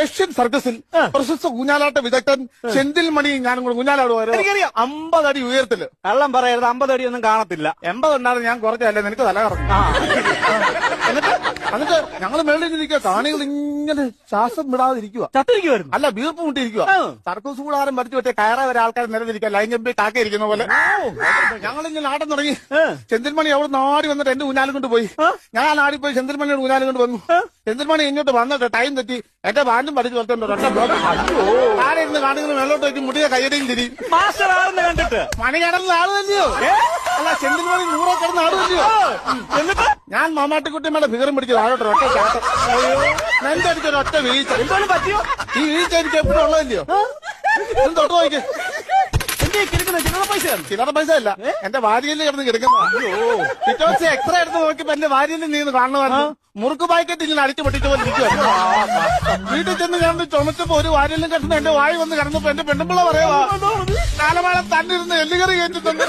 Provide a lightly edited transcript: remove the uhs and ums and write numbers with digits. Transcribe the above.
Russian സർക്കസിൽ പ്രശസ്ത ഊഞ്ഞാലാട്ട വിദഗ്ധൻ സെന്തിൽ മണി ഞാനും കൂടെ ഊഞ്ഞാലാടുവാരോ. എനിക്കറിയാം. 50 അടി ഉയരത്തില്. കള്ളം പറയരുത്, 50 അടിയൊന്നും കാണത്തില്ല. 80 ഉണ്ടായിരുന്നു, ഞാൻ കുറച്ചല്ലേ, നിനക്ക് തല കറങ്ങും. എന്നിട്ട് ഞങ്ങള് മേളിൽ ഇരിക്കുക, കാണികൾ ഇങ്ങനെ ശ്വാസം വിടാതിരിക്കുക. ചത്തിരിക്കുവായിരുന്നു. അല്ല, വീർപ്പ് മുട്ടിയിരിക്കുക. സർക്കസ് കൂടാരം വരച്ചു പറ്റിയ കയറ വരെ ആൾക്കാർ നിലനിരിക്കുക, ലൈൻ ജമ്പി കാക്ക ഇരിക്കുന്ന പോലെ. ഞങ്ങളിങ്ങനെ ആട്ടം തുടങ്ങി. സെന്തിൽമണി അവിടെ നാടി വന്നിട്ട് എന്റെ ഊഞ്ഞാലും കൊണ്ട് പോയി. ഞാൻ ആടിപ്പോയി സെന്തിൽമണിയുടെ ഊഞ്ഞാലും കൊണ്ട് വന്നു. സെന്തിൽമണി ഇങ്ങോട്ട് വന്നിട്ട് ടൈം തെറ്റി എന്റെ പാൻറ്റും പഠിച്ചു വളർത്തുണ്ടോ. താഴെ ഇരുന്ന് കാണികൾ മേളോട്ട് വെച്ച് മുടിയെ കയ്യടിയും തിരി. മാസ്റ്റർ ആണെന്ന് കണ്ടിട്ട് മണി കിടന്ന ആള് തന്നെയോ? അല്ല, സെന്തിൽമണി 100 കിടന്ന ആള് തന്നെയോ? എന്നിട്ട് ഞാൻ മാമാട്ടിക്കുട്ടിയമ്മയുടെ ഫിഗറും പിടിച്ചു താഴോട്ട് ഒറ്റ ചാട്ടം. നെഞ്ചടിച്ചൊരു ഒറ്റ വീഴ്ച. എന്തോലും പറ്റിയോ? ഈ വീഴ്ച എനിക്ക് എപ്പോഴും ഉള്ളതല്ലയോ? ഒന്ന് തൊട്ട് നോക്കി. എന്റെ കിടക്കുന്ന ചില്ലറ പൈസ ചില്ലറ പൈസ അല്ല, എന്റെ വാരിയല് കിടന്ന് കിടക്കുന്ന. പിറ്റേ ദിവസം എക്സ്റേ എടുത്ത് നോക്കിയപ്പോ എന്റെ വാരിയല് നീ കാണുമായിരുന്നു. മുറുക്ക് പാക്കറ്റ് ഇങ്ങനെ അടിച്ചു പൊട്ടിച്ച പോലെ ഇരിക്കുവായിരുന്നു. വീട്ടിൽ ചെന്ന് ഞാൻ ചുമച്ചപ്പോ ഒരു വാരിയലും കിടന്ന് എന്റെ വായി വന്ന് കിടന്നപ്പോ എന്റെ പെണ്ണുമ്പിള്ള പറയുവാ, കാലമാളം തന്നിരുന്ന് എല്ലുകറി കയറ്റി തന്നെ.